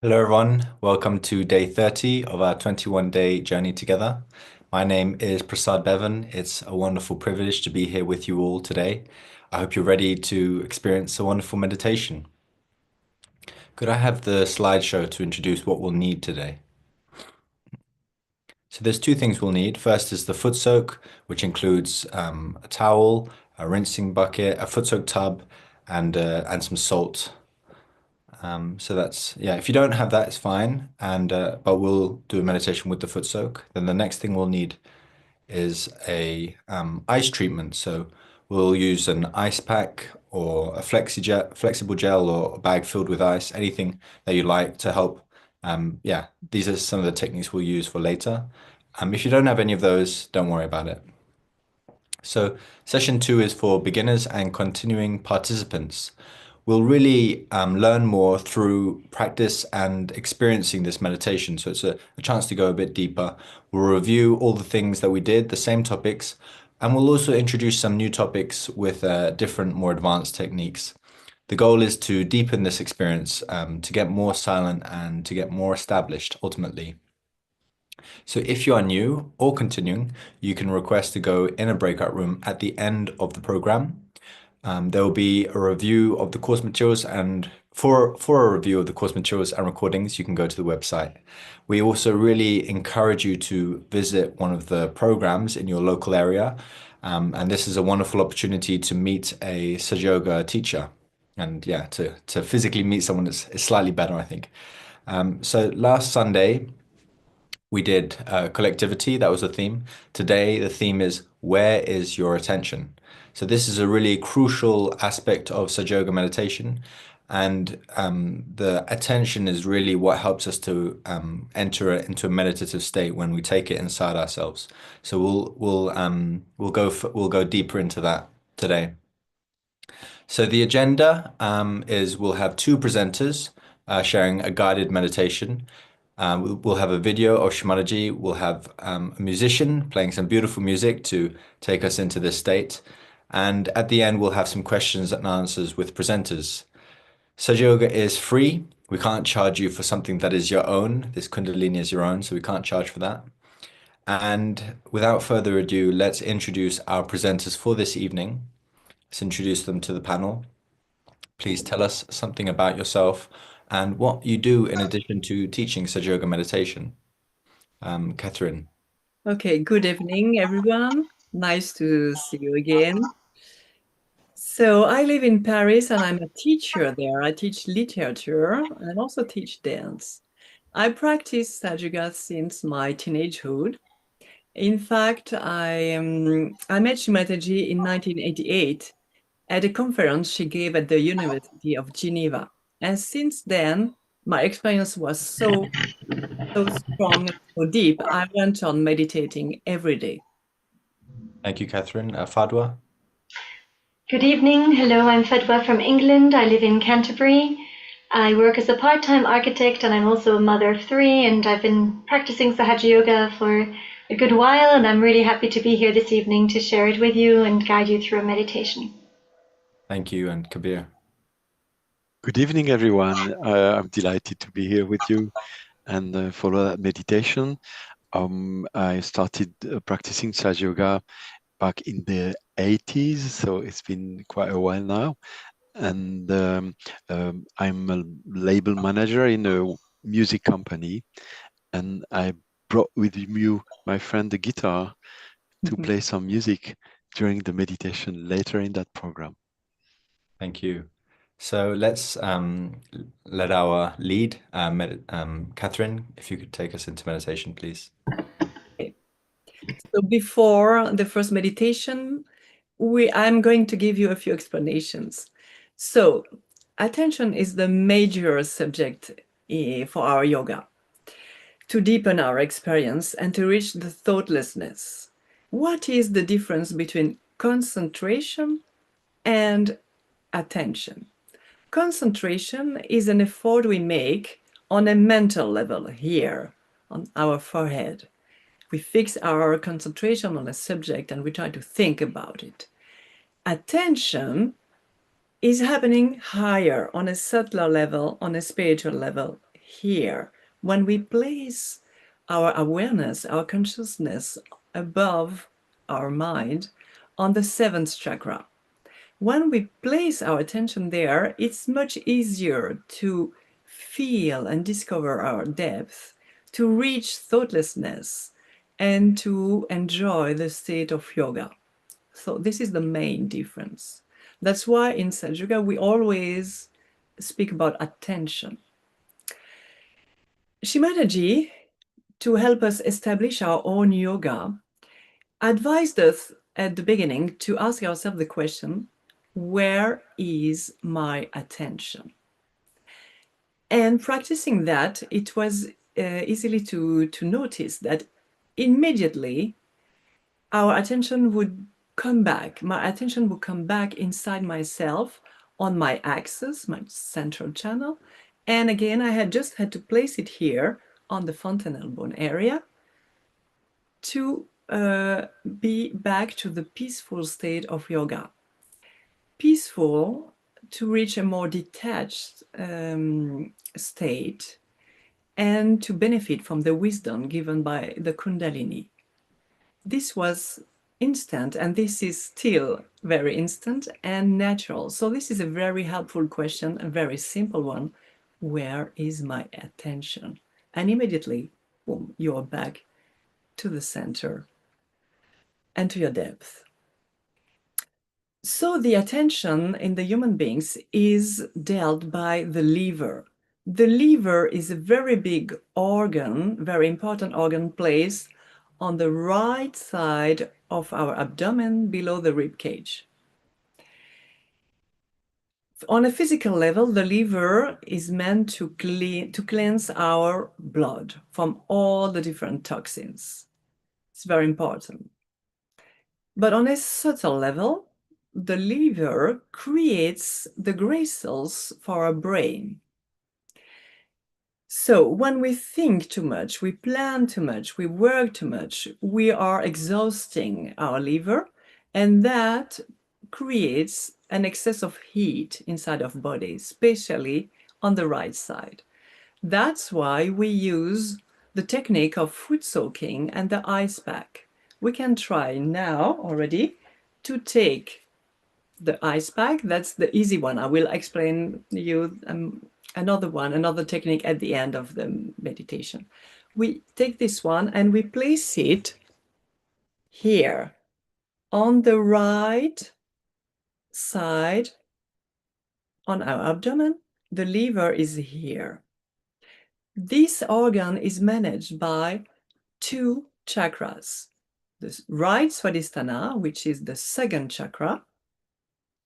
Hello, everyone. Welcome to day 30 of our 21-day journey together. My name is Prasad Bevan. It's a wonderful privilege to be here with you all today. I hope you're ready to experience a wonderful meditation. Could I have the slideshow to introduce what we'll need today? So there's two things we'll need. First is the foot soak, which includes a towel, a rinsing bucket, a foot soak tub, and some salt. So that's, yeah, if you don't have that, it's fine. But we'll do a meditation with the foot soak. Then the next thing we'll need is a ice treatment. So we'll use an ice pack or a flexible gel or a bag filled with ice, anything that you like to help. Yeah, these are some of the techniques we'll use for later. If you don't have any of those, don't worry about it. So session two is for beginners and continuing participants. We'll really learn more through practice and experiencing this meditation. So it's a chance to go a bit deeper. We'll review all the things that we did, the same topics, and we'll also introduce some new topics with different, more advanced techniques. The goal is to deepen this experience, to get more silent and to get more established ultimately. So if you are new or continuing, you can request to go in a breakout room at the end of the program. There will be a review of the course materials, and for a review of the course materials and recordings, you can go to the website. We also really encourage you to visit one of the programs in your local area. And this is a wonderful opportunity to meet a Sahaja Yoga teacher. And yeah, to physically meet someone is slightly better, I think. So last Sunday, we did collectivity, that was the theme. Today, the theme is where is your attention? So this is a really crucial aspect of Sahaja Yoga meditation. And the attention is really what helps us to enter into a meditative state when we take it inside ourselves. So we'll go deeper into that today. So the agenda is we'll have two presenters sharing a guided meditation. We'll have a video of Shri Mataji. We'll have a musician playing some beautiful music to take us into this state. And at the end, we'll have some questions and answers with presenters. Sahaja Yoga is free. We can't charge you for something that is your own. This Kundalini is your own, so we can't charge for that. And without further ado, let's introduce our presenters for this evening. Let's introduce them to the panel. Please tell us something about yourself and what you do in addition to teaching Sahaja Yoga meditation. Catherine. Okay, good evening, everyone. Nice to see you again. So I live in Paris and I'm a teacher there. I teach literature and also teach dance. I practice Sahaja since my teenagehood. In fact, I met Shri Mataji in 1988 at a conference she gave at the University of Geneva. And since then, my experience was so strong, so deep. I went on meditating every day. Thank you, Catherine. Fadwa. Good evening. Hello, I'm Fedwa from England. I live in Canterbury. I work as a part-time architect and I'm also a mother of three, and I've been practicing Sahaja Yoga for a good while, and I'm really happy to be here this evening to share it with you and guide you through a meditation. Thank you, and Kabir. Good evening, everyone. I'm delighted to be here with you and follow that meditation. I started practicing Sahaja Yoga back in the 80s, so it's been quite a while now. And I'm a label manager in a music company, and I brought with me my friend the guitar to play some music during the meditation later in that program. Thank you. So let's let our lead, Catherine, if you could take us into meditation, please. Okay. So before the first meditation, I'm going to give you a few explanations. So attention is the major subject for our yoga, to deepen our experience and to reach the thoughtlessness. What is the difference between concentration and attention? Concentration is an effort we make on a mental level here, on our forehead. We fix our concentration on a subject and we try to think about it. Attention is happening higher, on a subtler level, on a spiritual level, here. When we place our awareness, our consciousness above our mind on the seventh chakra. When we place our attention there, it's much easier to feel and discover our depth, to reach thoughtlessness, and to enjoy the state of yoga. So this is the main difference. That's why in Sahaja Yoga we always speak about attention. Shri Mataji, to help us establish our own yoga, advised us at the beginning to ask ourselves the question, where is my attention? And practicing that, it was easily to notice that immediately our attention would come back. My attention would come back inside myself on my axis, my central channel. And again, I had just had to place it here on the fontanelle bone area to be back to the peaceful state of yoga. Peaceful to reach a more detached state and to benefit from the wisdom given by the Kundalini. This was instant, and this is still very instant and natural. So this is a very helpful question, a very simple one. Where is my attention? And immediately, boom, you're back to the center and to your depth. So the attention in the human beings is dealt by the liver. The liver is a very big organ, very important organ placed on the right side of our abdomen below the rib cage. On a physical level, the liver is meant to cleanse our blood from all the different toxins. It's very important. But on a subtle level, the liver creates the gray cells for our brain. So when we think too much, we plan too much, we work too much, we are exhausting our liver, and that creates an excess of heat inside of body, especially on the right side. That's why we use the technique of foot soaking and the ice pack. We can try now already to take the ice pack. That's the easy one. I will explain you another technique at the end of the meditation. We take this one and we place it here on the right side on our abdomen. The liver is here. This organ is managed by two chakras. The right Swadhisthana, which is the second chakra,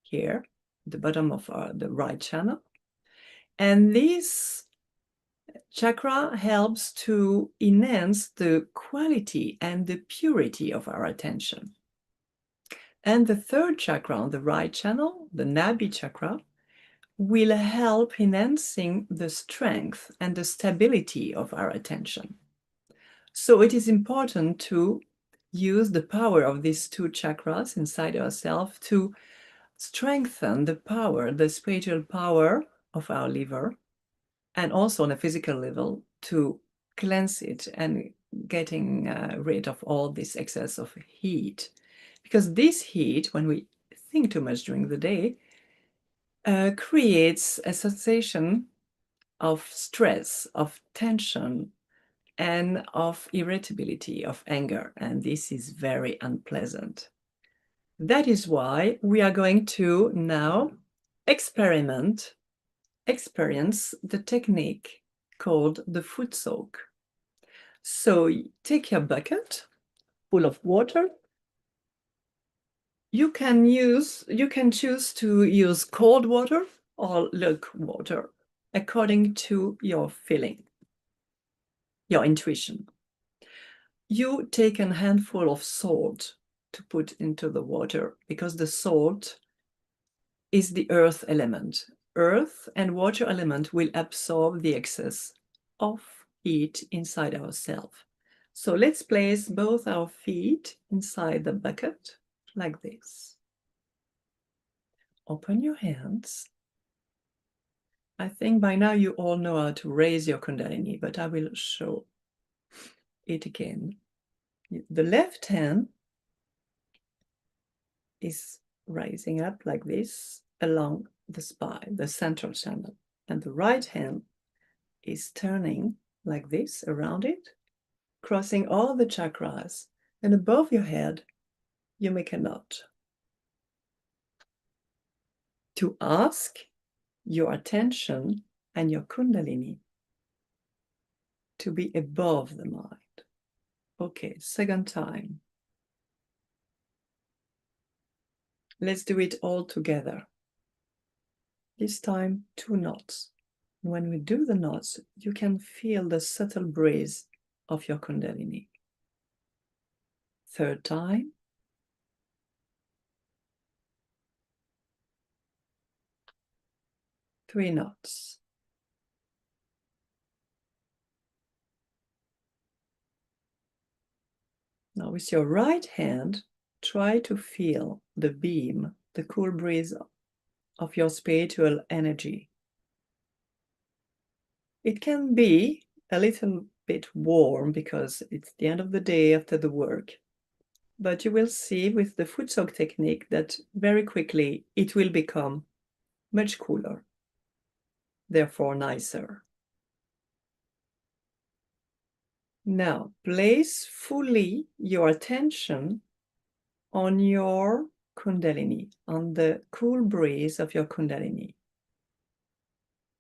here, the bottom of the right channel. And this chakra helps to enhance the quality and the purity of our attention. And the third chakra on the right channel, the Nabi chakra, will help enhancing the strength and the stability of our attention. So it is important to use the power of these two chakras inside ourselves to strengthen the power, the spiritual power of our liver, and also on a physical level to cleanse it and getting rid of all this excess of heat. Because this heat, when we think too much during the day, creates a sensation of stress, of tension, and of irritability, of anger, and this is very unpleasant. That is why we are going to now experience the technique called the foot soak. So take your bucket full of water. You can choose to use cold water or lukewarm water according to your feeling, your intuition. You take a handful of salt to put into the water because the salt is the earth element. Earth and water element will absorb the excess of heat inside ourselves. So let's place both our feet inside the bucket like this. Open your hands I think by now you all know how to raise your Kundalini, but I will show it again. The left hand is rising up like this along the spine, the central channel, and the right hand is turning like this around it, crossing all the chakras, and above your head you make a knot. To ask your attention and your Kundalini to be above the mind. Okay, second time. Let's do it all together. This time, 2 knots. When we do the knots, you can feel the subtle breeze of your Kundalini. Third time. Three knots. Now with your right hand, try to feel the beam, the cool breeze of your spiritual energy. It can be a little bit warm because it's the end of the day after the work. But you will see with the foot soak technique that very quickly it will become much cooler, therefore nicer. Now, place fully your attention on your Kundalini, on the cool breeze of your Kundalini.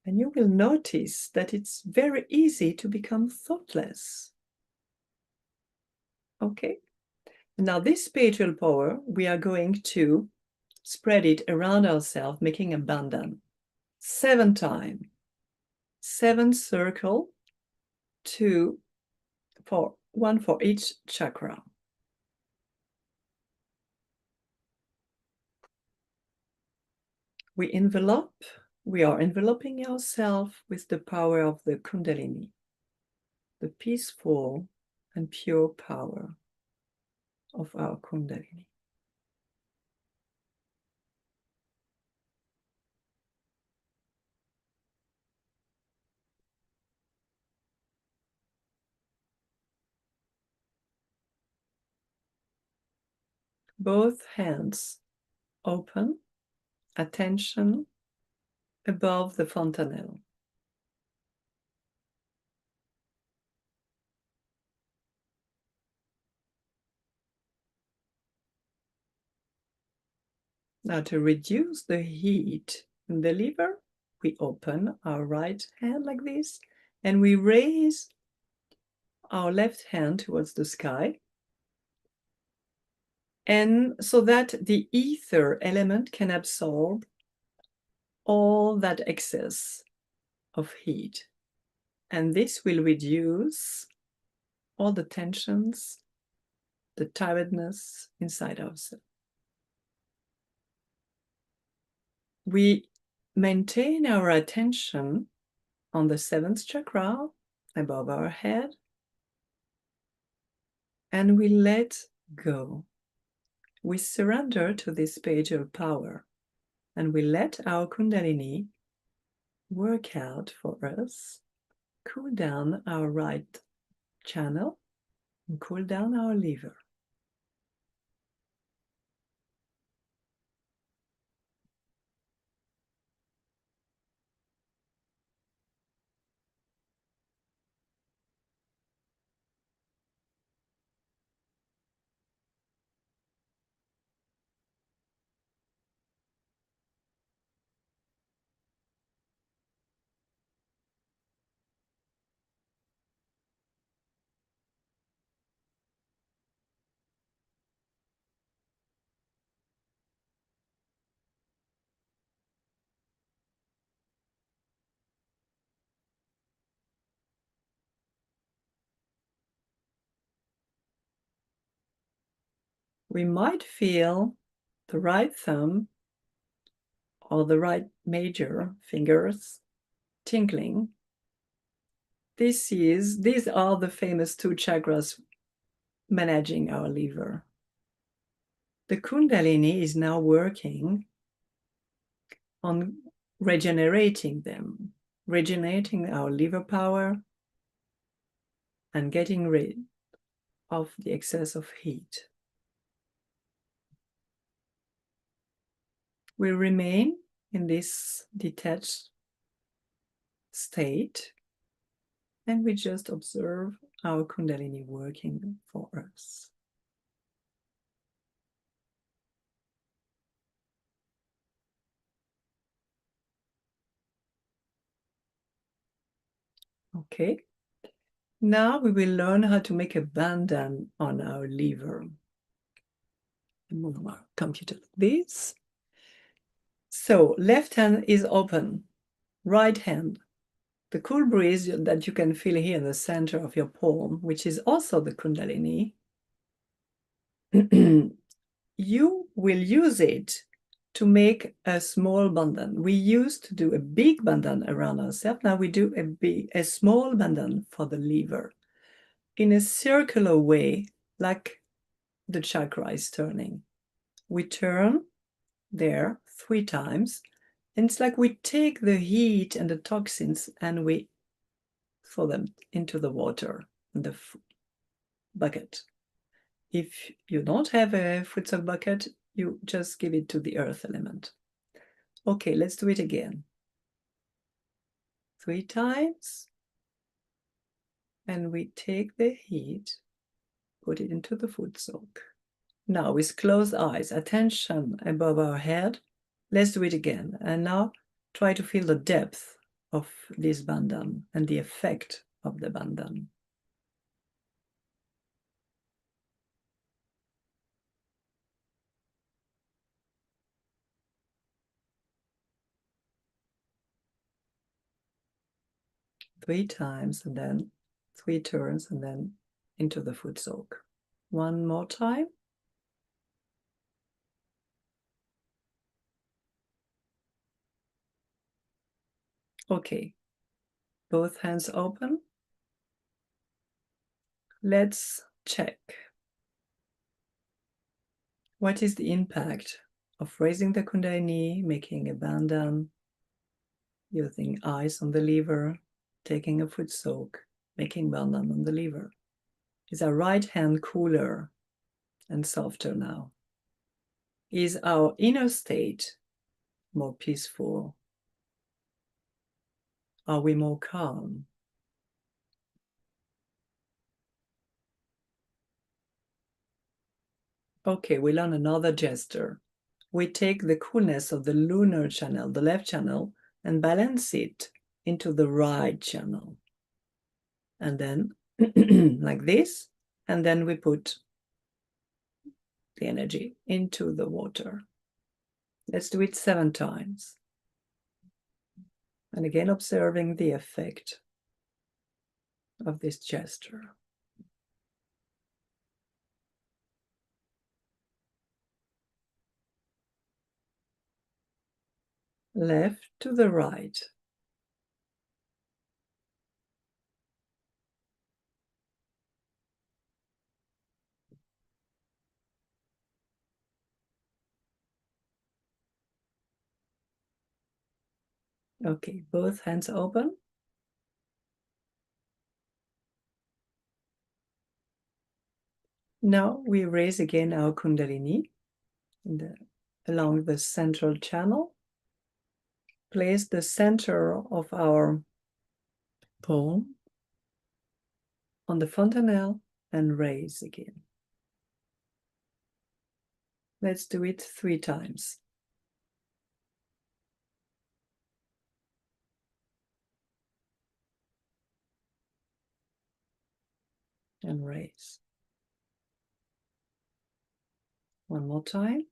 And you will notice that it's very easy to become thoughtless. Okay? Now, this spiritual power, we are going to spread it around ourselves, making a bandhan. 7 times. 7 circle, 2 for 1 for each chakra. We are enveloping ourselves with the power of the Kundalini, the peaceful and pure power of our Kundalini. Both hands open, attention above the fontanelle. Now to reduce the heat in the liver, we open our right hand like this, and we raise our left hand towards the sky, and so that the ether element can absorb all that excess of heat. And this will reduce all the tensions, the tiredness inside ourselves. We maintain our attention on the 7th chakra above our head, and we let go. We surrender to this spiritual power, and we let our Kundalini work out for us, cool down our right channel, and cool down our liver. We might feel the right thumb or the right major fingers tingling. These are the famous 2 chakras managing our liver. The Kundalini is now working on regenerating them, regenerating our liver power and getting rid of the excess of heat. We remain in this detached state and we just observe our Kundalini working for us. Okay, now we will learn how to make a bandhan on our liver. I move my computer like this. So left hand is open, right hand. The cool breeze that you can feel here in the center of your palm, which is also the Kundalini, you will use it to make a small bandhan. We used to do a big bandhan around ourselves. Now we do a small bandhan for the liver in a circular way, like the chakra is turning. We turn there 3 times, and it's like we take the heat and the toxins and we throw them into the water, in the bucket. If you don't have a foot soak bucket, you just give it to the earth element. Okay, let's do it again. 3 times. And we take the heat, put it into the foot soak. Now with closed eyes, attention above our head. Let's do it again. And now try to feel the depth of this bandhan and the effect of the bandhan. Three times and then 3 turns and then into the foot soak. One more time. Okay, both hands open. Let's check. What is the impact of raising the Kundalini, making a bandhan, using eyes on the liver, taking a foot soak, making bandhan on the liver? Is our right hand cooler and softer now? Is our inner state more peaceful? Are we more calm? Okay, we learn another gesture. We take the coolness of the lunar channel, the left channel, and balance it into the right channel. And then like this, and then we put the energy into the water. Let's do it 7 times. And again, observing the effect of this gesture. Left to the right. Okay, both hands open. Now we raise again our Kundalini along the central channel. Place the center of our palm on the fontanelle and raise again. Let's do it 3 times. And raise. One more time.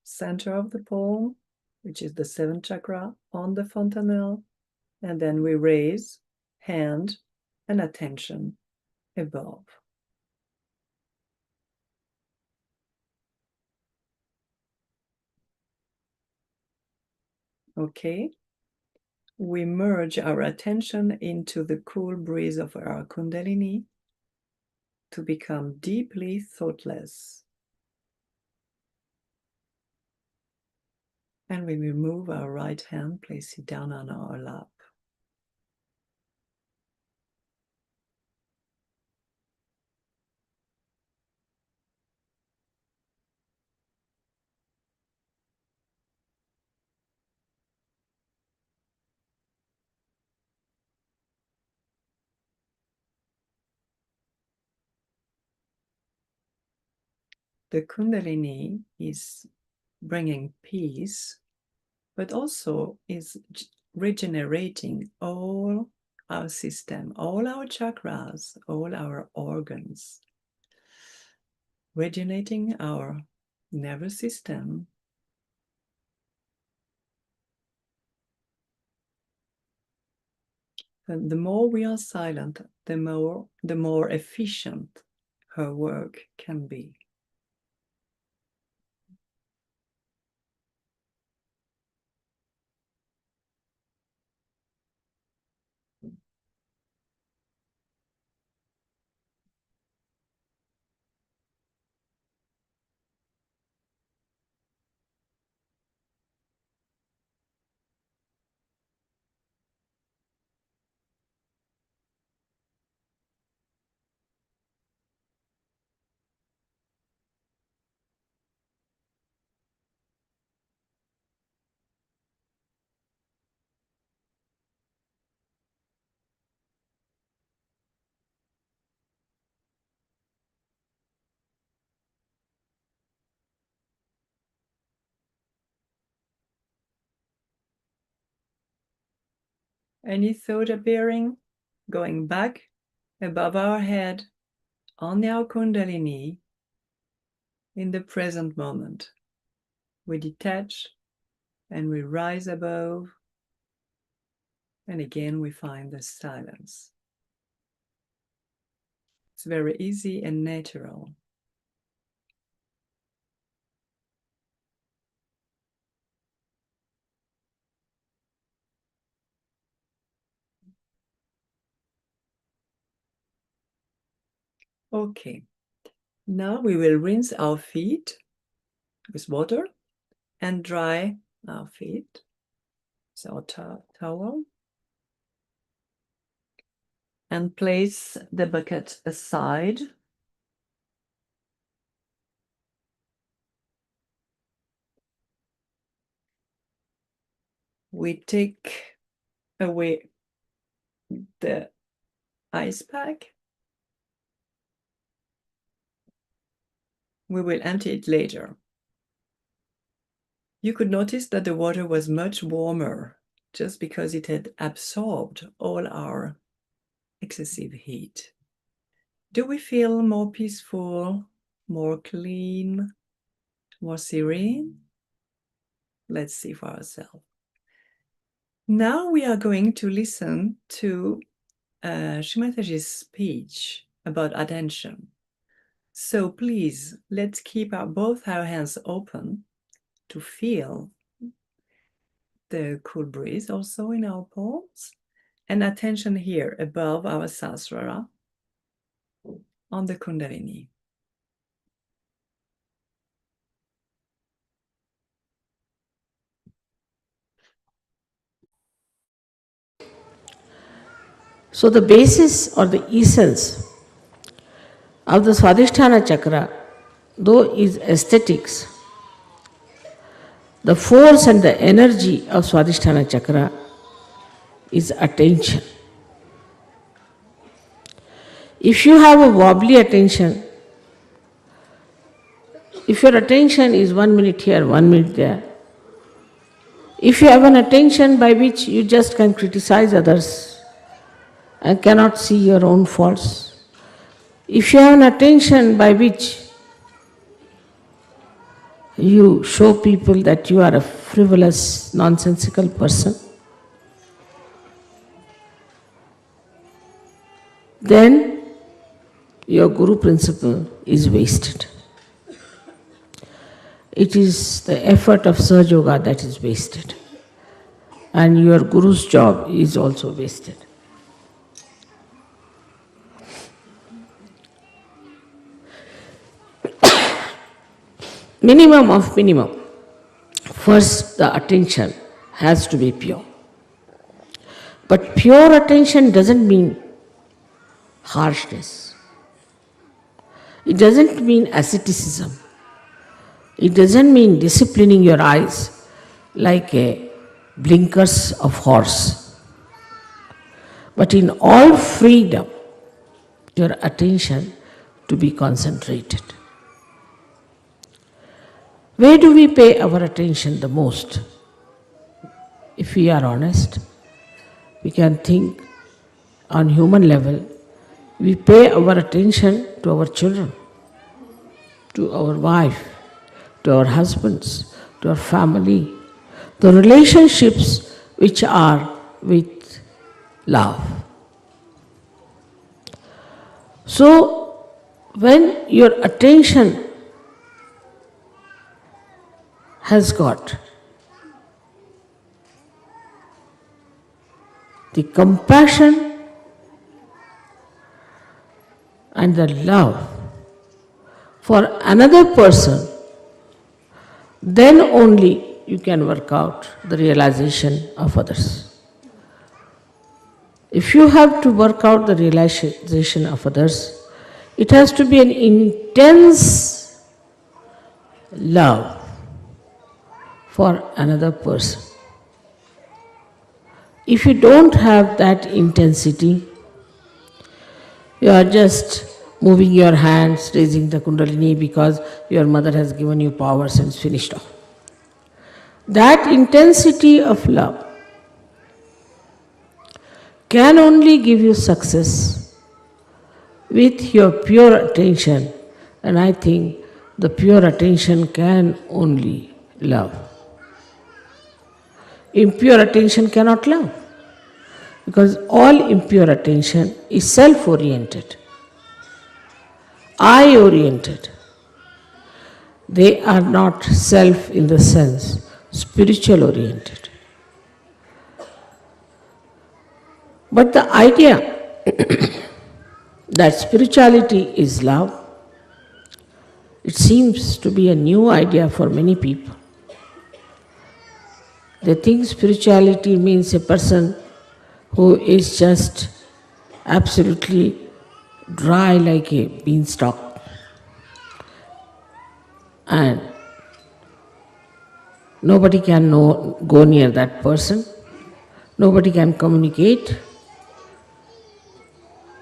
Center of the palm, which is the 7th chakra, on the fontanelle, and then we raise hand and attention above. Okay, we merge our attention into the cool breeze of our Kundalini to become deeply thoughtless And we will move our right hand, place it down on our lap. The Kundalini is bringing peace, but also is regenerating all our system, all our chakras, all our organs, regenerating our nervous system. And the more we are silent, the more efficient her work can be. Any thought appearing, going back above our head on our Kundalini in the present moment. We detach and we rise above, and again we find the silence. It's very easy and natural. Okay, now we will rinse our feet with water and dry our feet with our towel and place the bucket aside. We take away the ice pack. We will empty it later. You could notice that the water was much warmer just because it had absorbed all our excessive heat. Do we feel more peaceful, more clean, more serene? Let's see for ourselves. Now we are going to listen to Shri Mataji's speech about attention. So please, let's keep both our hands open to feel the cool breeze also in our palms, and attention here above our Sahasrara on the Kundalini. So the basis or the essence of the Swadhisthana chakra, though is aesthetics, the force and the energy of Swadhisthana chakra is attention. If you have a wobbly attention, if your attention is 1 minute here, 1 minute there, if you have an attention by which you just can criticize others and cannot see your own faults, if you have an attention by which you show people that you are a frivolous, nonsensical person, then your Guru principle is wasted. It is the effort of Sahaja Yoga that is wasted, and your Guru's job is also wasted. Minimum of minimum, First, the attention has to be pure. But pure attention doesn't mean harshness. It doesn't mean asceticism. It doesn't mean disciplining your eyes like a blinkers of horse. But in all freedom, your attention to be concentrated. Where do we pay our attention the most? If we are honest, we can think on human level, we pay our attention to our children, to our wife, to our husbands, to our family, the relationships which are with love. So, when your attention has got the compassion and the love for another person, then only you can work out the realization of others. If you have to work out the realization of others, it has to be an intense love for another person. If you don't have that intensity, you are just moving your hands, raising the Kundalini because your mother has given you powers and it's finished off. That intensity of love can only give you success with your pure attention, and I think the pure attention can only love. Impure attention cannot love, because all impure attention is self-oriented, I-oriented. They are not self in the sense spiritual-oriented. But the idea that spirituality is love, it seems to be a new idea for many people. They think spirituality means a person who is just absolutely dry like a beanstalk and nobody can go near that person, nobody can communicate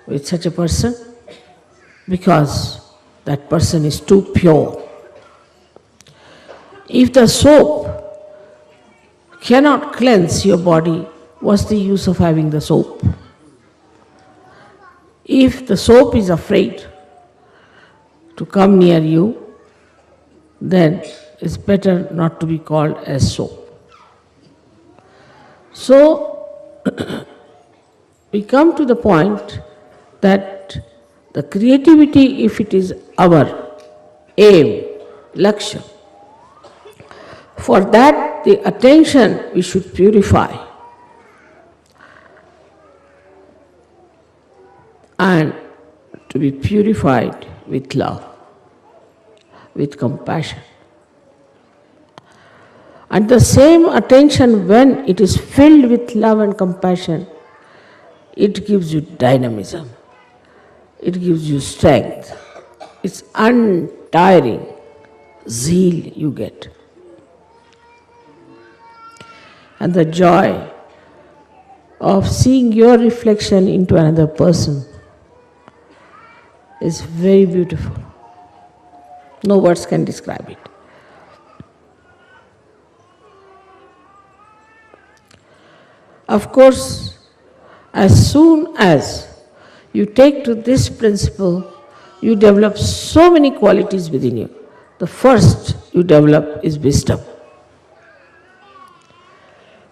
with such a person because that person is too pure. If the soap cannot cleanse your body, what's the use of having the soap? If the soap is afraid to come near you, then it's better not to be called as soap. So, we come to the point that the creativity, if it is our aim, lakshya, for that the attention we should purify and to be purified with love, with compassion. And the same attention, when it is filled with love and compassion, it gives you dynamism, it gives you strength, it's untiring zeal you get. And the joy of seeing your reflection into another person is very beautiful. No words can describe it. Of course, as soon as you take to this principle, you develop so many qualities within you. The first you develop is wisdom.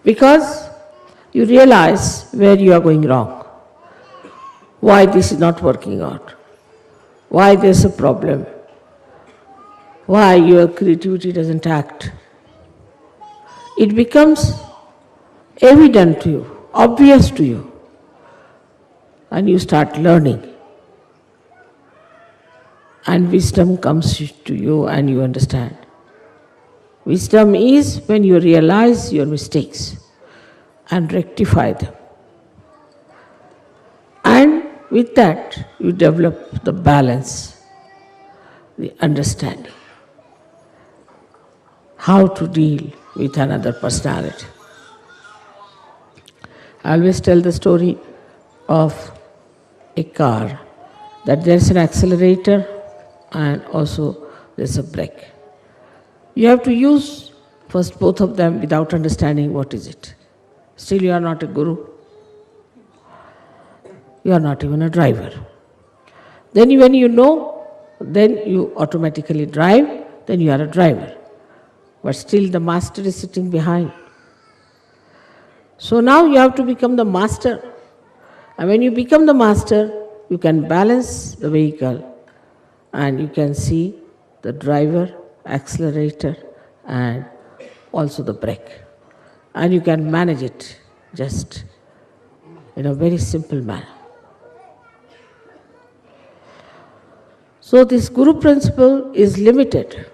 Because you realize where you are going wrong, why this is not working out, why there's a problem, why your creativity doesn't act. It becomes evident to you, obvious to you, and you start learning. And wisdom comes to you and you understand. Wisdom is when you realize your mistakes and rectify them. And with that, you develop the balance, the understanding, how to deal with another personality. I always tell the story of a car, that there's an accelerator and also there's a brake. You have to use first both of them without understanding what is it. Still you are not a guru. You are not even a driver. Then when you know, then you automatically drive, then you are a driver. But still the master is sitting behind. So now you have to become the master. And when you become the master, you can balance the vehicle and you can see the driver, accelerator, and also the brake. And you can manage it just in a very simple manner. So this Guru principle is limited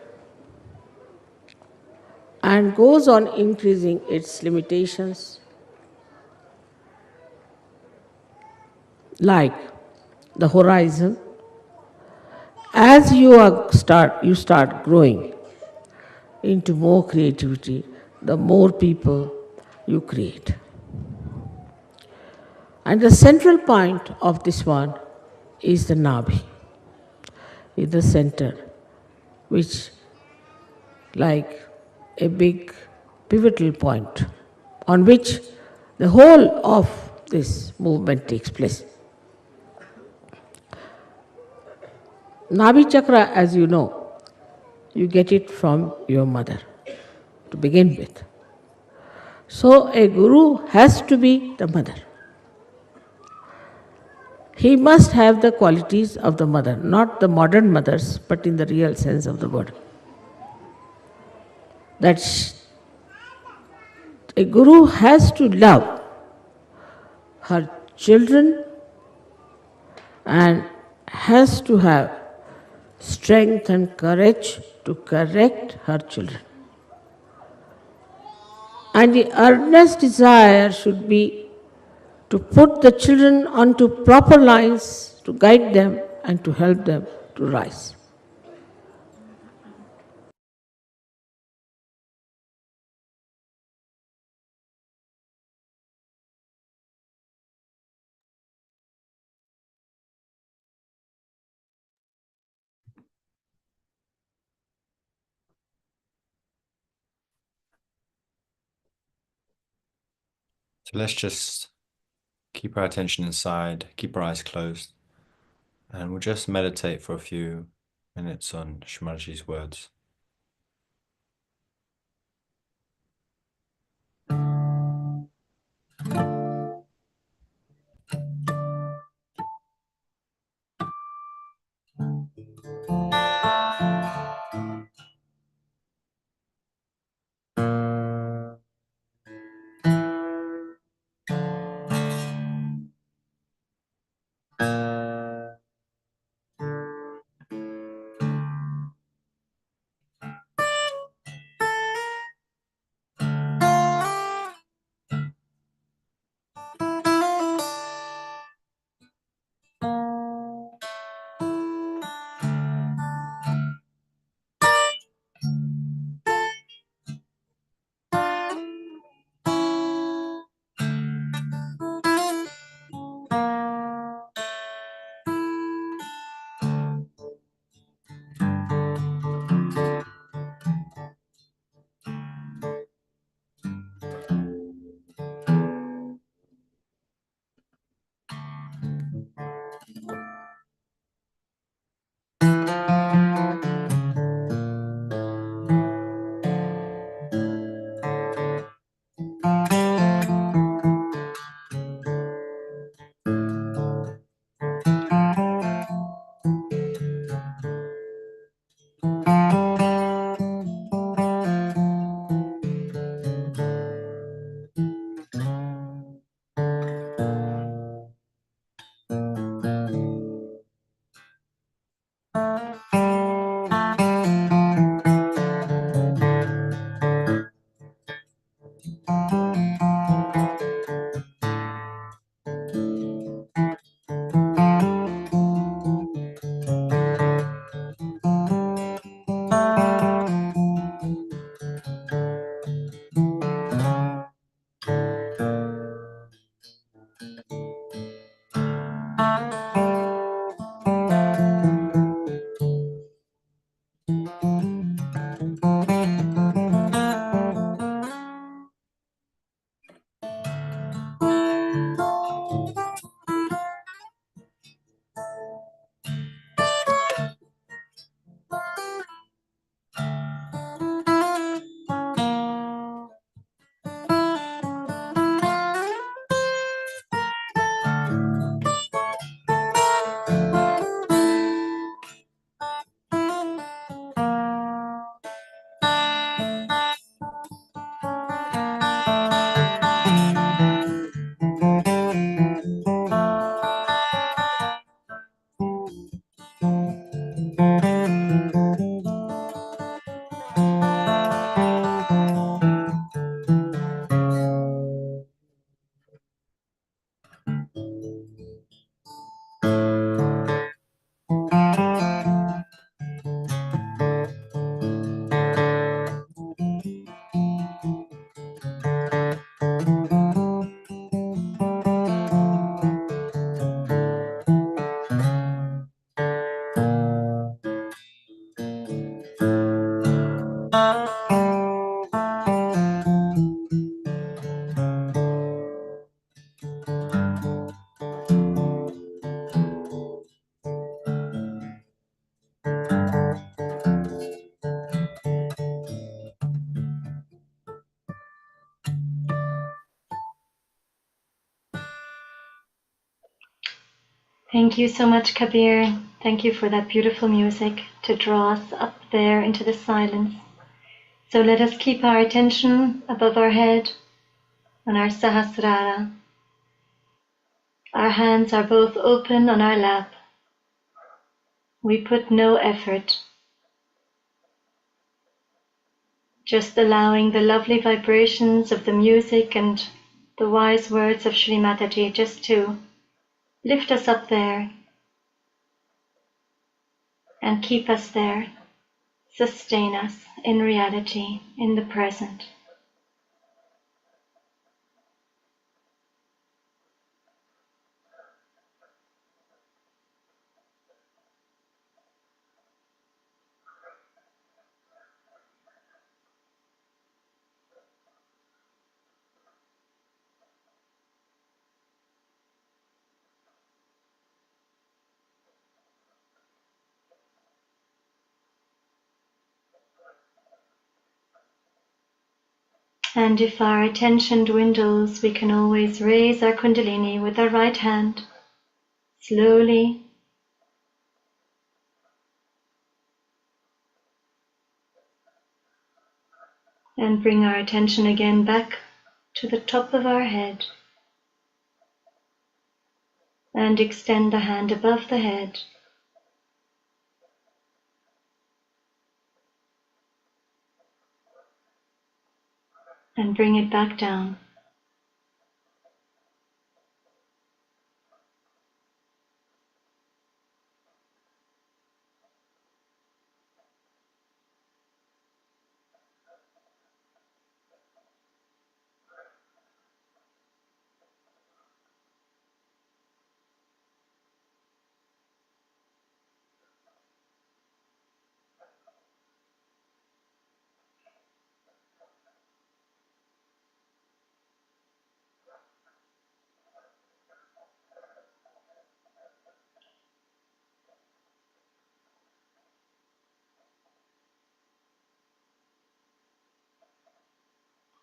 and goes on increasing its limitations, like the horizon. As you start growing into more creativity, the more people you create. And the central point of this one is the Nabhi, in the center, which like a big pivotal point on which the whole of this movement takes place. Nabhi chakra, as you know, you get it from your mother to begin with. So a guru has to be the mother. He must have the qualities of the mother, not the modern mothers, but in the real sense of the word. That a guru has to love her children and has to have strength and courage to correct her children. And the earnest desire should be to put the children onto proper lines, to guide them and to help them to rise. So let's just keep our attention inside, keep our eyes closed, and we'll just meditate for a few minutes on Shri Mataji's words. Thank you so much, Kabir. Thank you for that beautiful music to draw us up there into the silence. So let us keep our attention above our head on our Sahasrara. Our hands are both open on our lap. We put no effort, just allowing the lovely vibrations of the music and the wise words of Shri Mataji just to lift us up there and keep us there, sustain us in reality, in the present. And if our attention dwindles, we can always raise our Kundalini with our right hand, slowly, and bring our attention again back to the top of our head, and extend the hand above the head. And bring it back down.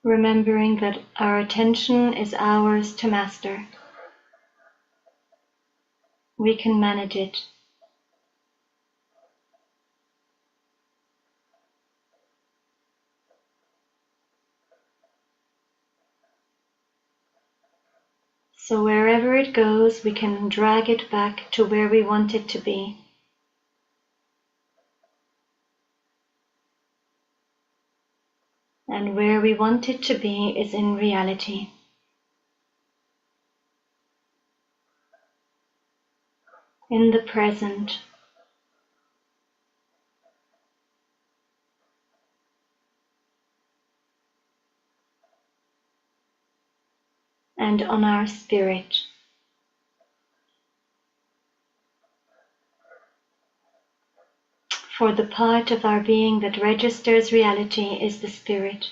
Remembering that our attention is ours to master. We can manage it. So wherever it goes, we can drag it back to where we want it to be. And where we want it to be is in reality. In the present. And on our spirit. For the part of our being that registers reality is the spirit.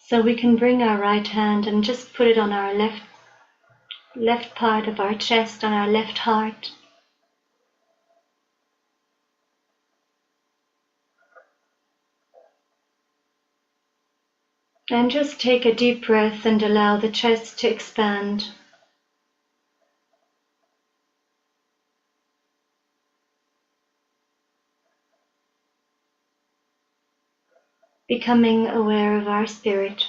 So we can bring our right hand and just put it on our left part of our chest, on our left heart. And just take a deep breath and allow the chest to expand. Becoming aware of our spirit.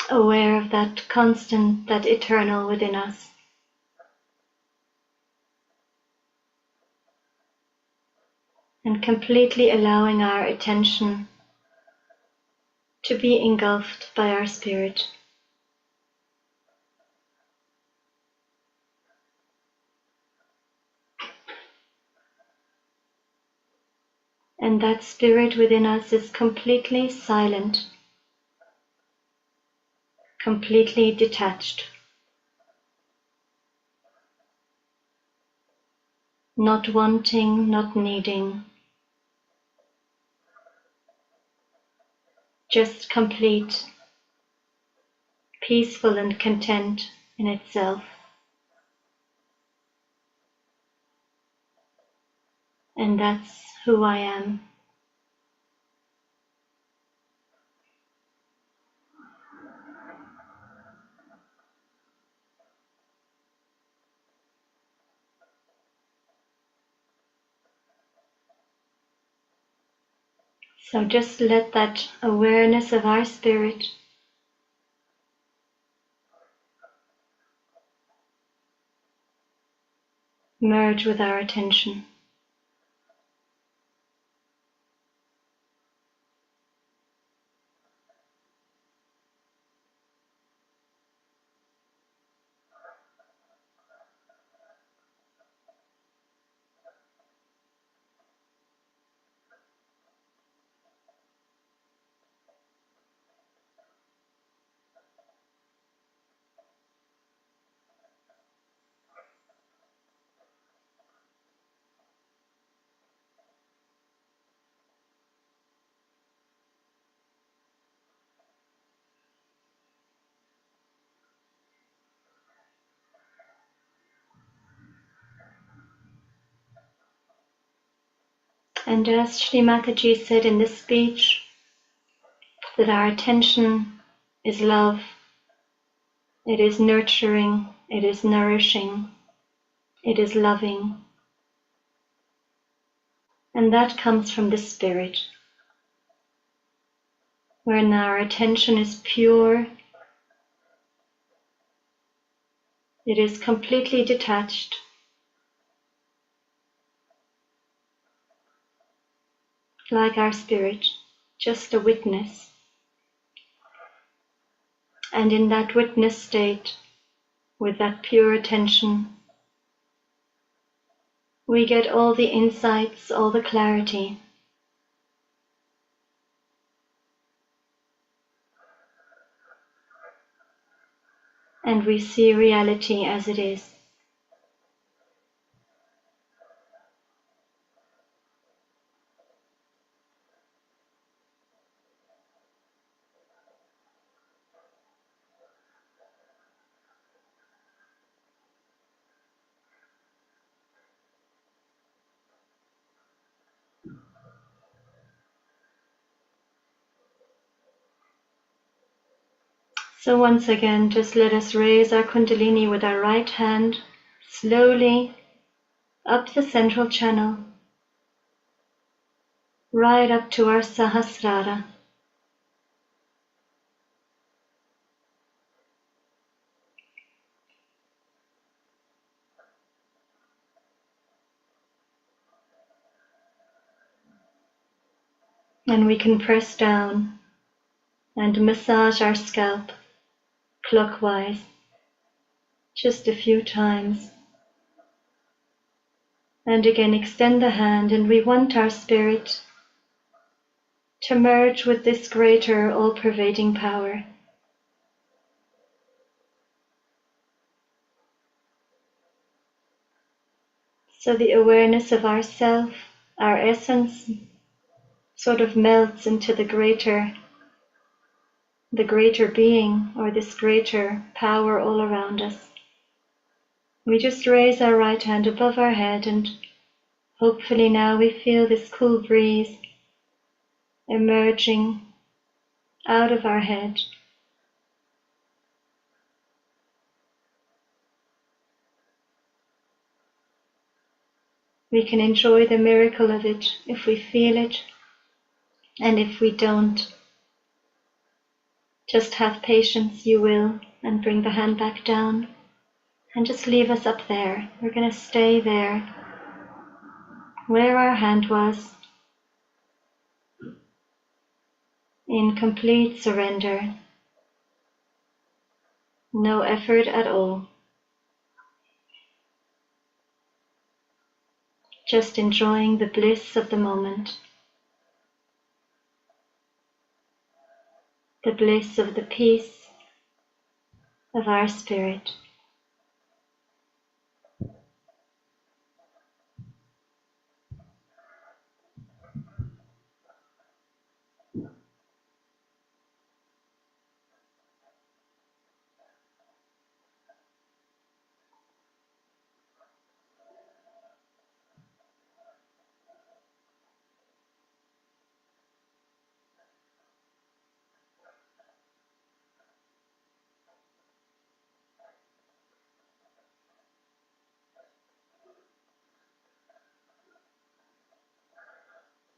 Aware of that constant, that eternal within us. And completely allowing our attention to be engulfed by our spirit. And that spirit within us is completely silent, completely detached. not wanting, not needing, just complete, peaceful and content in itself. And that's who I am. So just let that awareness of our spirit merge with our attention. And as Shri Mataji said in this speech, that our attention is love, it is nurturing, it is nourishing, it is loving. And that comes from the spirit. When our attention is pure, it is completely detached, like our spirit, just a witness. And in that witness state, with that pure attention, we get all the insights, all the clarity. And we see reality as it is. So once again, just let us raise our Kundalini with our right hand, slowly up the central channel, right up to our Sahasrara. And we can press down and massage our scalp clockwise just a few times. And again, extend the hand, and we want our spirit to merge with this greater, all-pervading power. So the awareness of ourself, our essence, sort of melts into the greater being, or this greater power all around us. We just raise our right hand above our head, and hopefully now we feel this cool breeze emerging out of our head. We can enjoy the miracle of it if we feel it, and if we don't, just have patience, you will, and bring the hand back down and just leave us up there. We're going to stay there where our hand was, in complete surrender, no effort at all, just enjoying the bliss of the moment, the bliss of the peace of our spirit.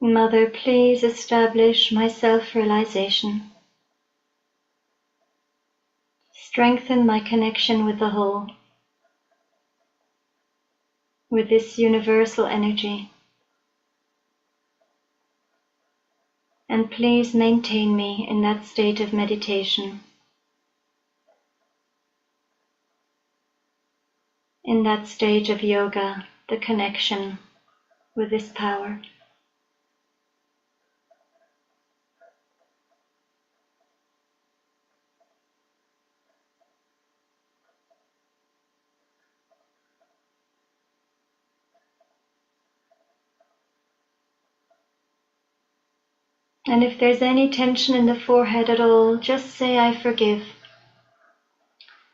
Mother, please establish my self-realization. Strengthen my connection with the whole, with this universal energy. And please maintain me in that state of meditation, in that state of yoga, the connection with this power. And if there's any tension in the forehead at all, just say, I forgive.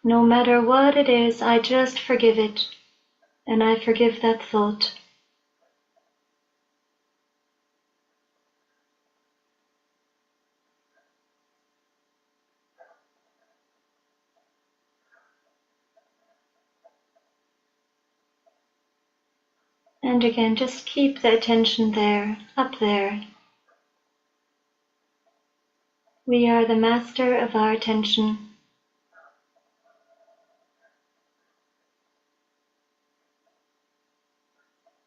No matter what it is, I just forgive it. And I forgive that thought. And again, just keep the attention there, up there. We are the master of our attention.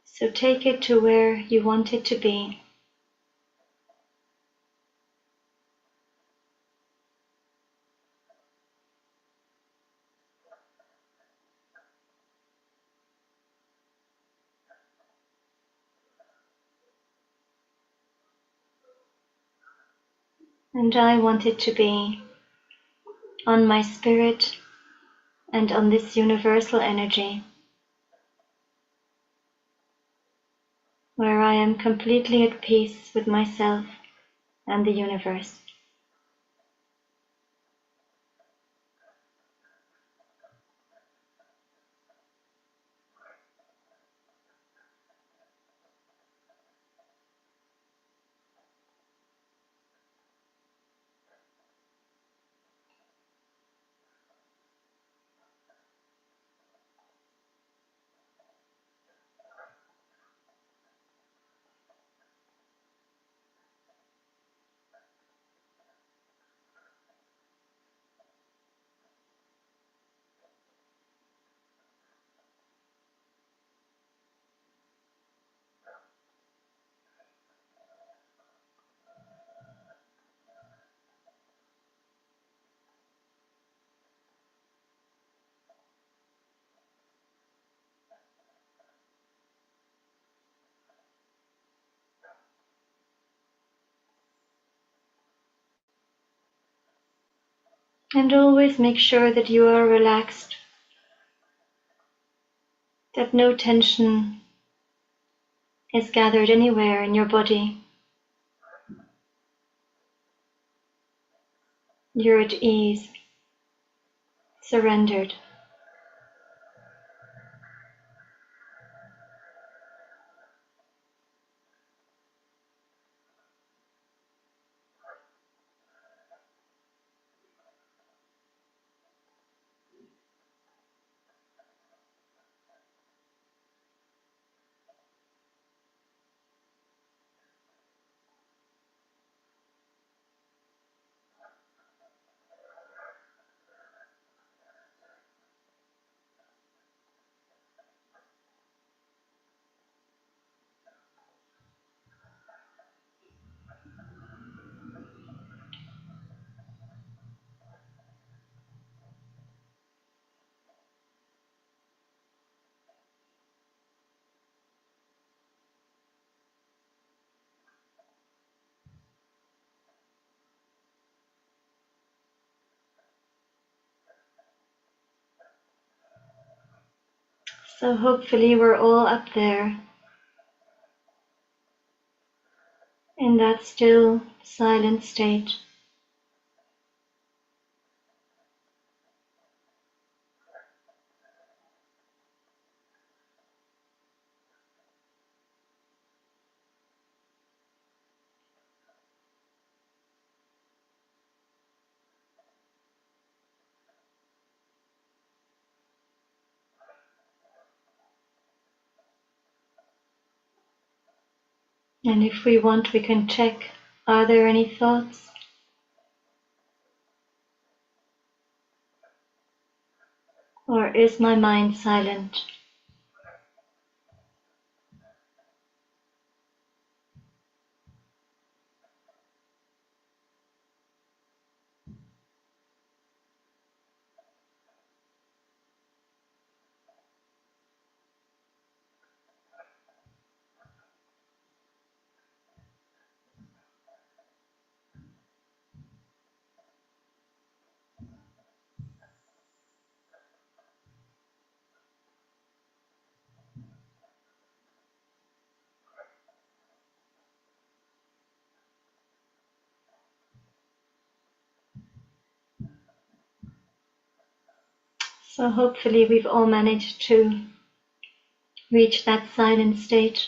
So take it to where you want it to be. And I want it to be on my spirit and on this universal energy, where I am completely at peace with myself and the universe. And always make sure that you are relaxed, that no tension is gathered anywhere in your body. You're at ease, surrendered. So hopefully we're all up there in that still, silent state. And if we want, we can check, are there any thoughts? Or is my mind silent? So hopefully we've all managed to reach that silent state.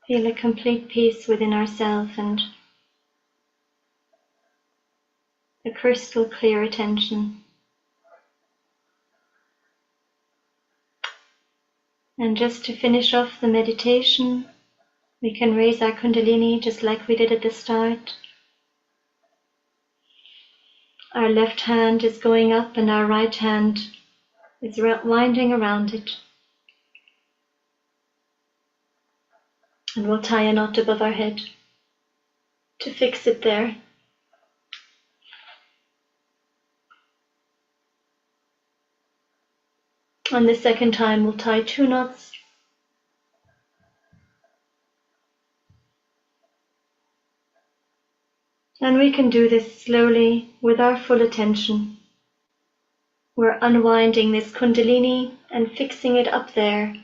Feel a complete peace within ourselves and a crystal clear attention. And just to finish off the meditation, we can raise our Kundalini just like we did at the start. Our left hand is going up and our right hand is winding around it. And we'll tie a knot above our head to fix it there. On the second time, we'll tie 2 knots. And we can do this slowly with our full attention. We're unwinding this Kundalini and fixing it up there,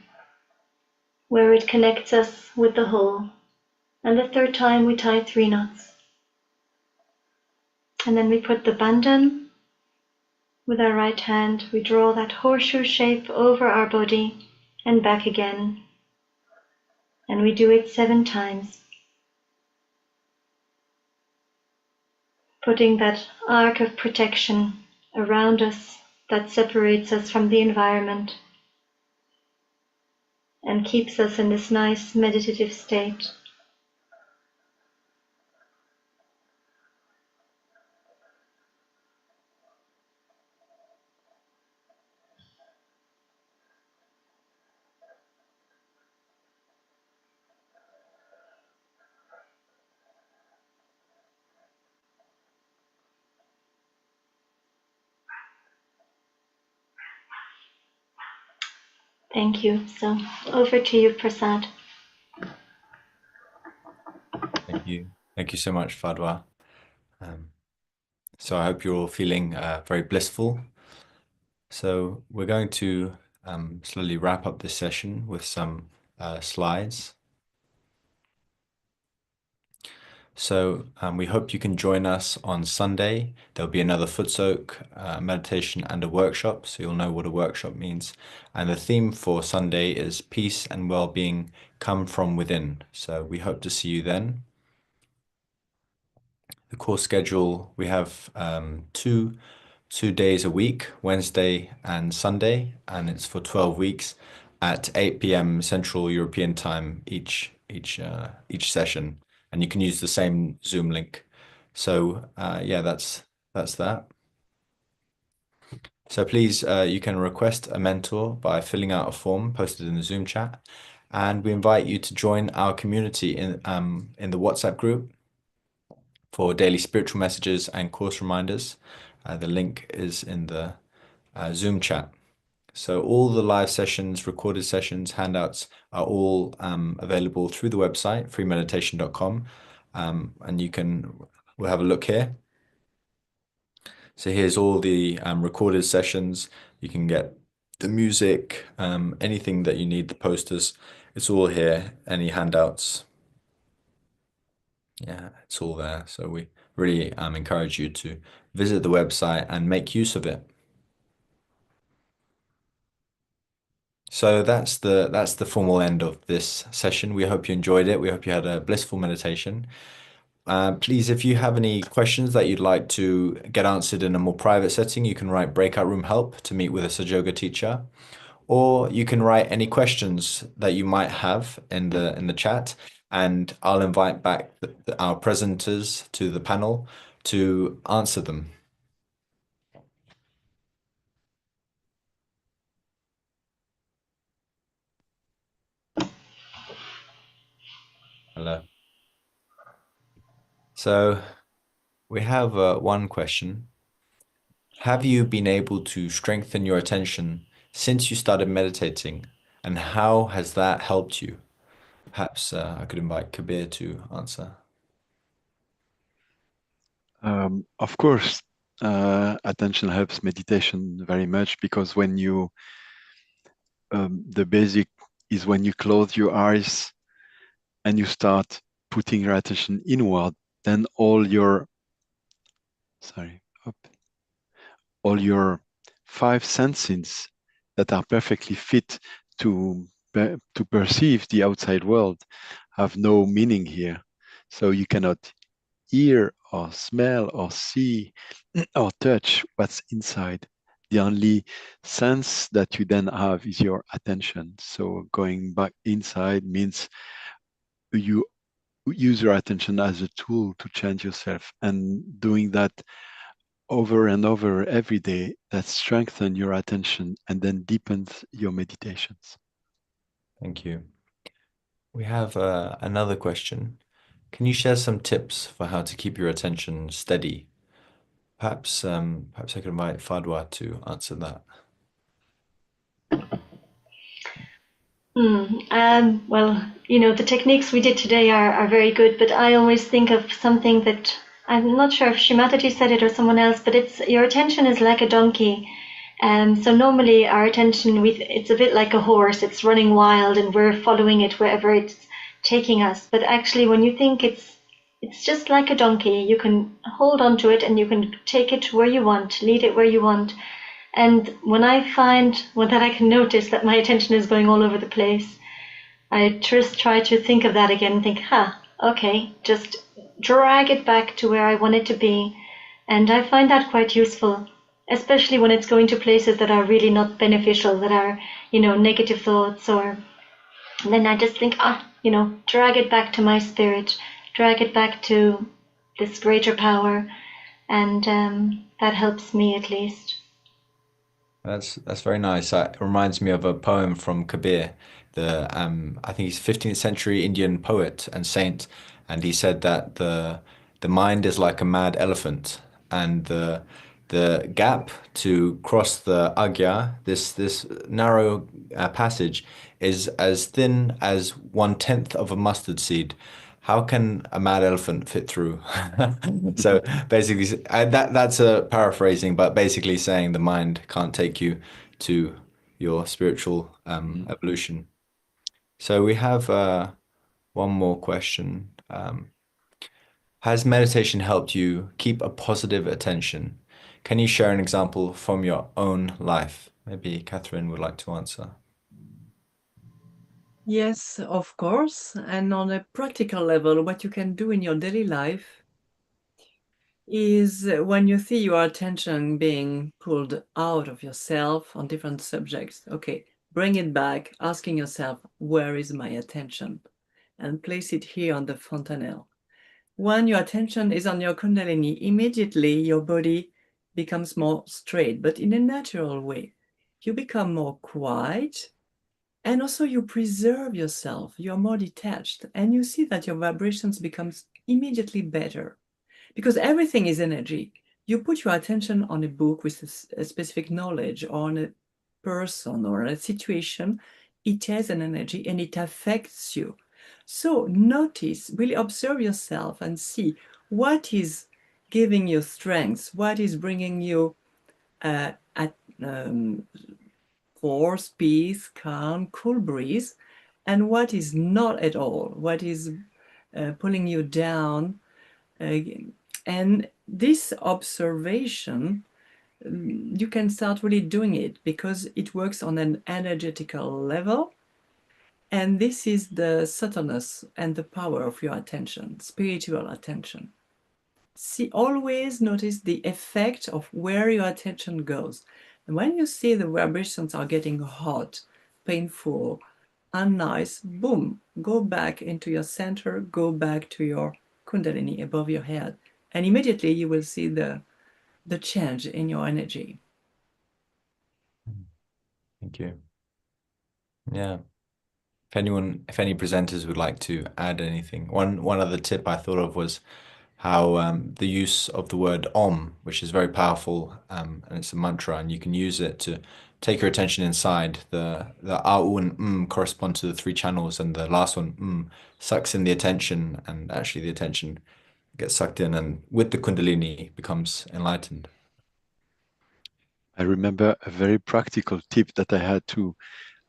where it connects us with the whole. And the third time we tie 3 knots. And then we put the bandhan with our right hand. We draw that horseshoe shape over our body and back again. And we do it 7 times. Putting that arc of protection around us that separates us from the environment and keeps us in this nice meditative state. Thank you. So over to you, Prasad. Thank you. Thank you so much, Fadwa. So I hope you're all feeling very blissful. So we're going to slowly wrap up this session with some slides. So we hope you can join us on Sunday. There'll be another foot soak meditation and a workshop, so you'll know what a workshop means. And the theme for Sunday is peace and well-being come from within. So we hope to see you then. The course schedule, we have two days a week, Wednesday and Sunday, and it's for 12 weeks at 8 p.m. Central European Time each session. And you can use the same Zoom link. So yeah, that's that. So please, you can request a mentor by filling out a form posted in the Zoom chat, and we invite you to join our community in the WhatsApp group for daily spiritual messages and course reminders. The link is in the Zoom chat. So all the live sessions, recorded sessions, handouts are all available through the website, freemeditation.com. And we'll have a look here. So here's all the recorded sessions. You can get the music, anything that you need, the posters, it's all here, any handouts. Yeah, it's all there. So we really encourage you to visit the website and make use of it. So that's the formal end of this session. We hope you enjoyed it. We hope you had a blissful meditation. Please, if you have any questions that you'd like to get answered in a more private setting, you can write breakout room help to meet with a Sahaja Yoga teacher, or you can write any questions that you might have in the chat, and I'll invite back our presenters to the panel to answer them. Hello. So we have one question. Have you been able to strengthen your attention since you started meditating, and how has that helped you? Perhaps I could invite Kabir to answer. Of course, attention helps meditation very much, because when you, the basic is when you close your eyes and you start putting your attention inward, then all your, all your five senses that are perfectly fit to perceive the outside world have no meaning here. So you cannot hear or smell or see or touch what's inside. The only sense that you then have is your attention. So going back inside means you use your attention as a tool to change yourself, and doing that over and over every day, that strengthens your attention and then deepens your meditations. Thank you. We have another question. Can you share some tips for how to keep your attention steady? Perhaps I could invite Fadwa to answer that. Well, the techniques we did today are very good, but I always think of something that I'm not sure if Shri Mataji said it or someone else, but it's your attention is like a donkey. So normally our attention, it's a bit like a horse. It's running wild and we're following it wherever it's taking us. But actually, when you think it's just like a donkey, you can hold on to it and you can take it where you want, lead it where you want. And when I find that I can notice that my attention is going all over the place, I just try to think of that again and think, okay, just drag it back to where I want it to be. And I find that quite useful, especially when it's going to places that are really not beneficial, that are, negative thoughts, or then I just think, drag it back to my spirit, drag it back to this greater power. And that helps me at least. That's very nice. It reminds me of a poem from Kabir, I think he's 15th century Indian poet and saint, and he said that the mind is like a mad elephant, and the gap to cross the agya, this narrow passage, is as thin as 1/10 of a mustard seed. How can a mad elephant fit through? So basically, that's a paraphrasing, but basically saying the mind can't take you to your spiritual evolution. So we have one more question. Has meditation helped you keep a positive attention? Can you share an example from your own life? Maybe Catherine would like to answer. Yes, of course. And on a practical level, what you can do in your daily life is when you see your attention being pulled out of yourself on different subjects, okay, bring it back, asking yourself, where is my attention? And place it here on the fontanelle. When your attention is on your Kundalini, immediately your body becomes more straight, but in a natural way. You become more quiet, and also you preserve yourself. You're more detached, and you see that your vibrations becomes immediately better, because everything is energy. You put your attention on a book with a specific knowledge, or on a person or a situation, it has an energy and it affects you. So notice, really observe yourself and see what is giving you strength, what is bringing you force, peace, calm, cool breeze, and what is not at all, what is pulling you down. And this observation, you can start really doing it because it works on an energetical level. And this is the subtleness and the power of your attention, spiritual attention. See, always notice the effect of where your attention goes. And when you see the vibrations are getting hot, painful, unnice, boom, go back into your center, go back to your Kundalini above your head. And immediately you will see the change in your energy. Thank you. Yeah. If any presenters would like to add anything, one other tip I thought of was how the use of the word Om, which is very powerful, and it's a mantra, and you can use it to take your attention inside. The A, and correspond to the three channels, and the last one, sucks in the attention, and actually the attention gets sucked in, and with the Kundalini becomes enlightened. I remember a very practical tip that I had to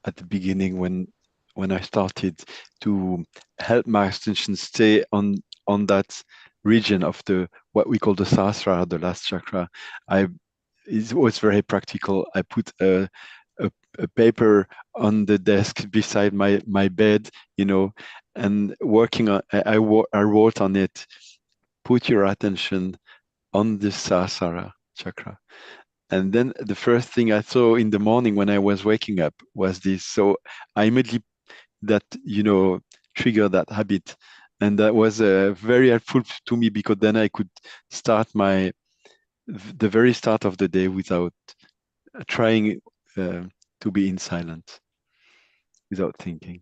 at the beginning when I started to help my attention stay on that region of the what we call the Sahasrara, the last chakra. It was very practical. I put a paper on the desk beside my bed, and working on I wrote on it, put your attention on the Sahasrara chakra. And then the first thing I saw in the morning when I was waking up was this. So I immediately that trigger that habit, and that was very helpful to me, because then I could start the very start of the day without trying to be in silence, without thinking.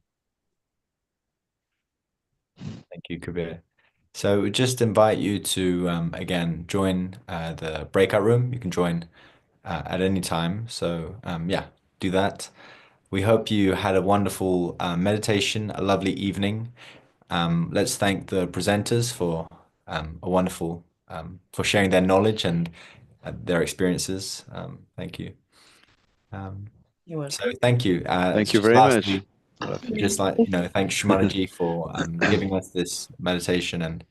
Thank you, Kabir. So we just invite you to again join the breakout room. You can join at any time. So yeah, do that. We hope you had a wonderful meditation, a lovely evening. Let's thank the presenters for a wonderful for sharing their knowledge and their experiences. Thank you. You're welcome. So thank you. Thank you Just very much. lastly, just like thank Shri Mataji for giving us this meditation and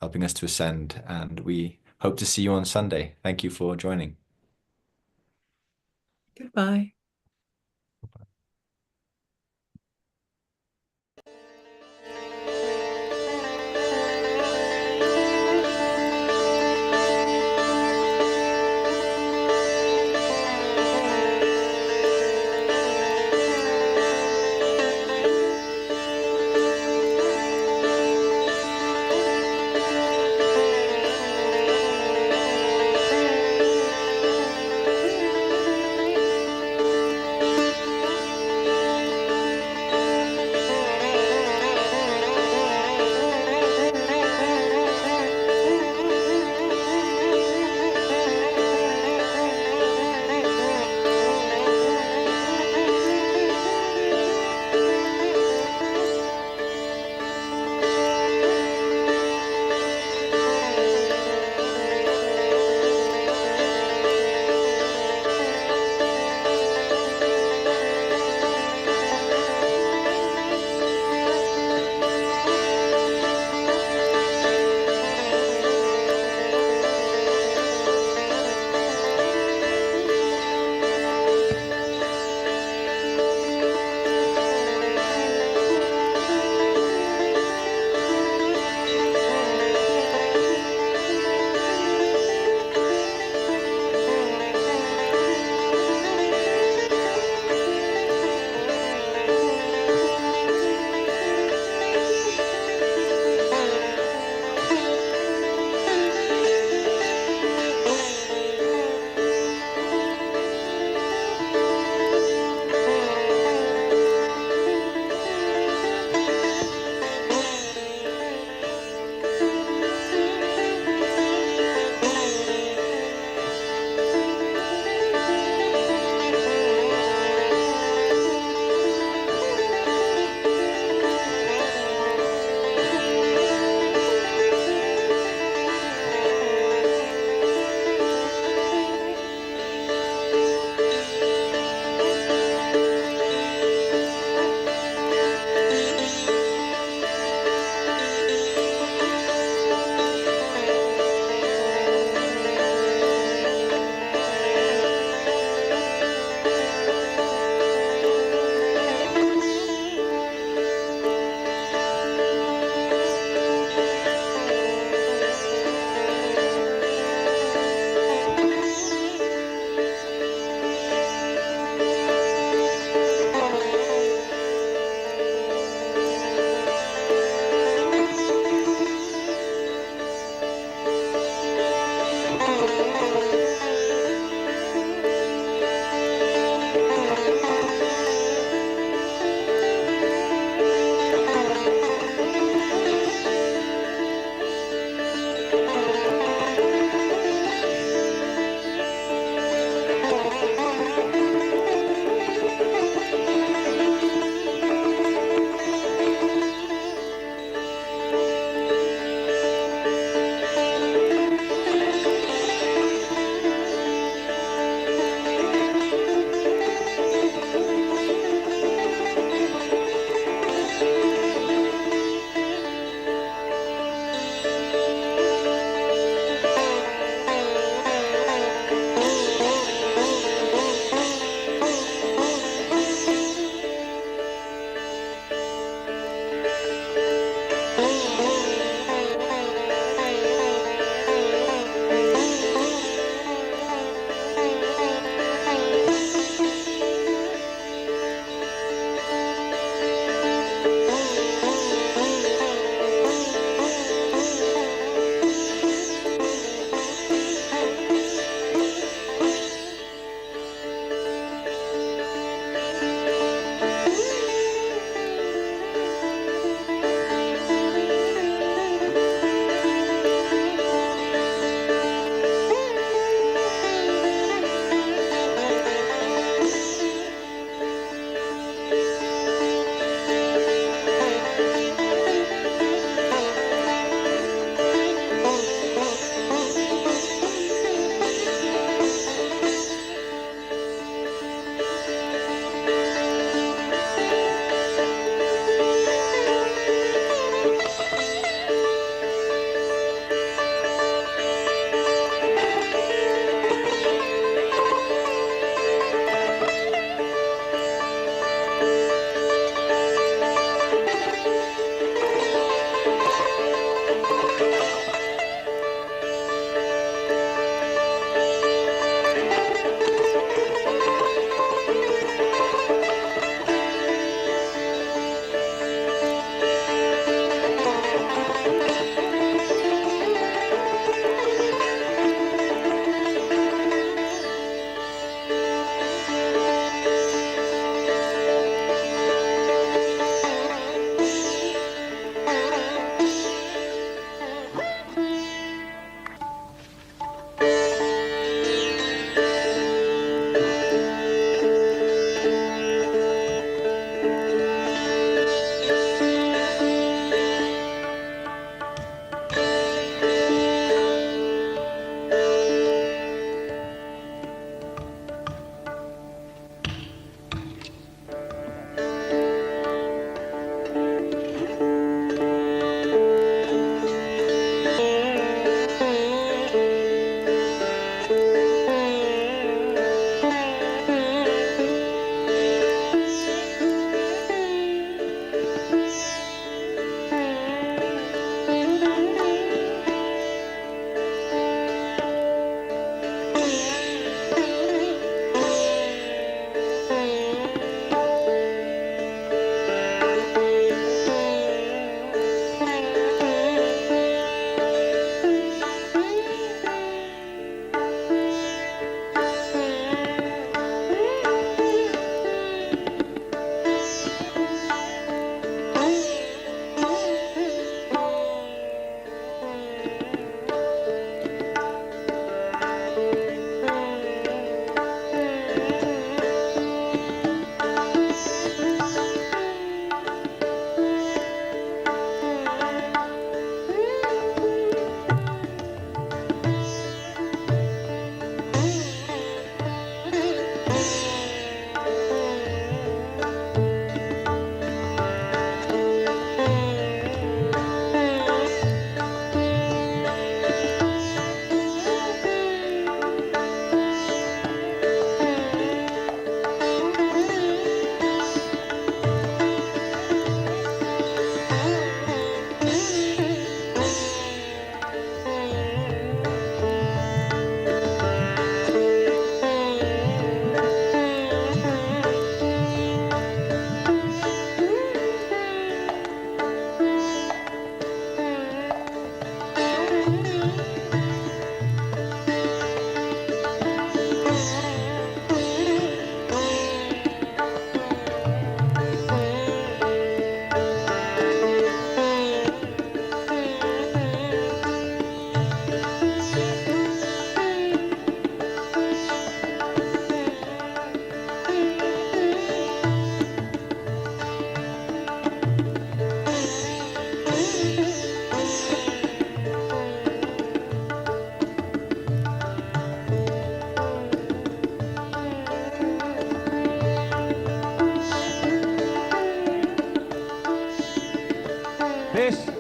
helping us to ascend. And we hope to see you on Sunday. Thank you for joining. Goodbye.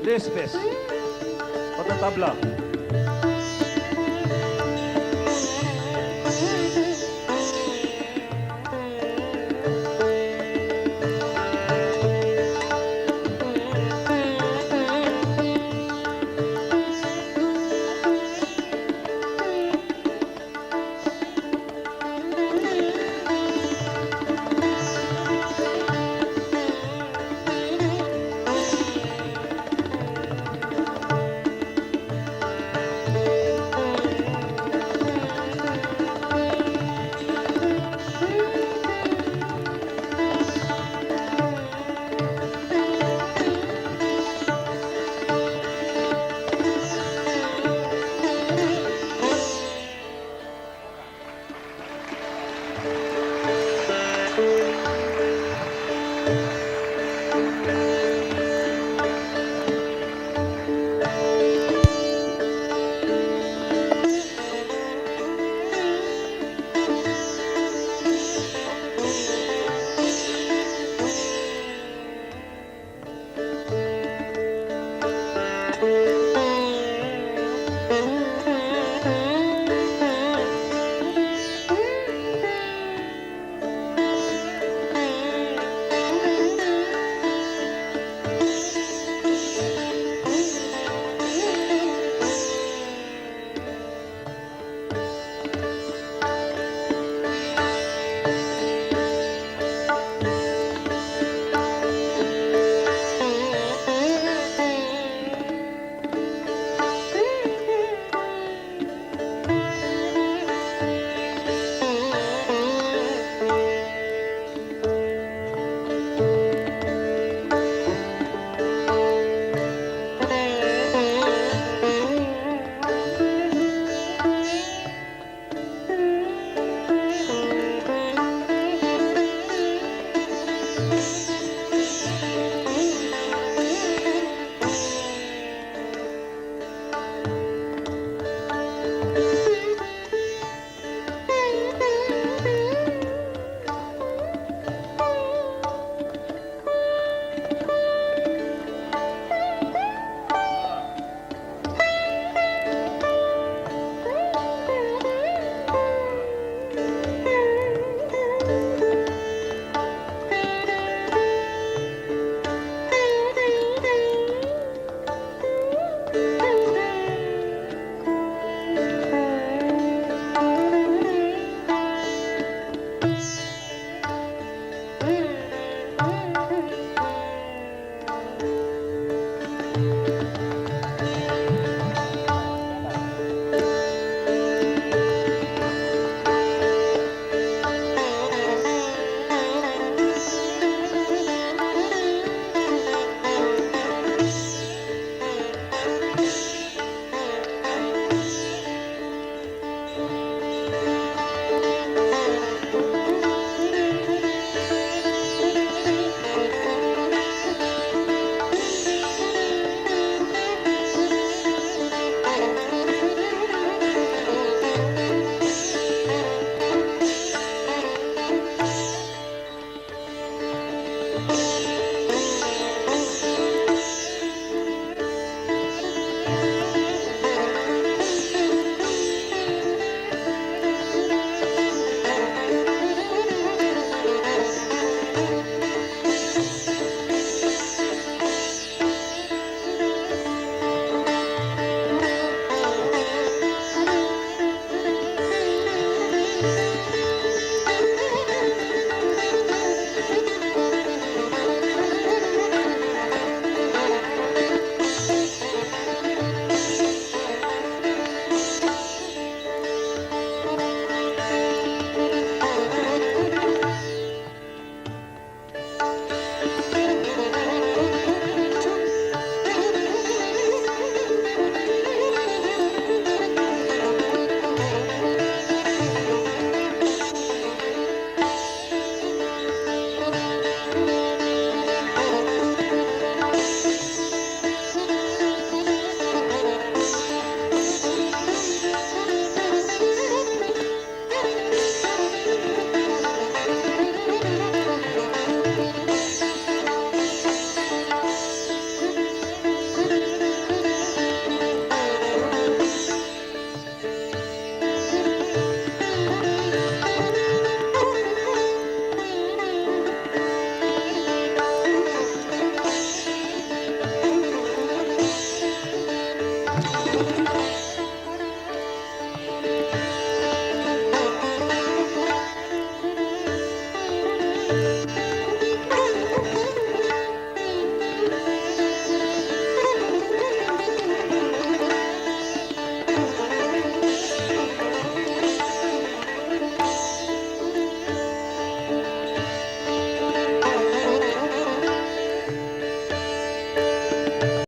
Please, please. For the tabla.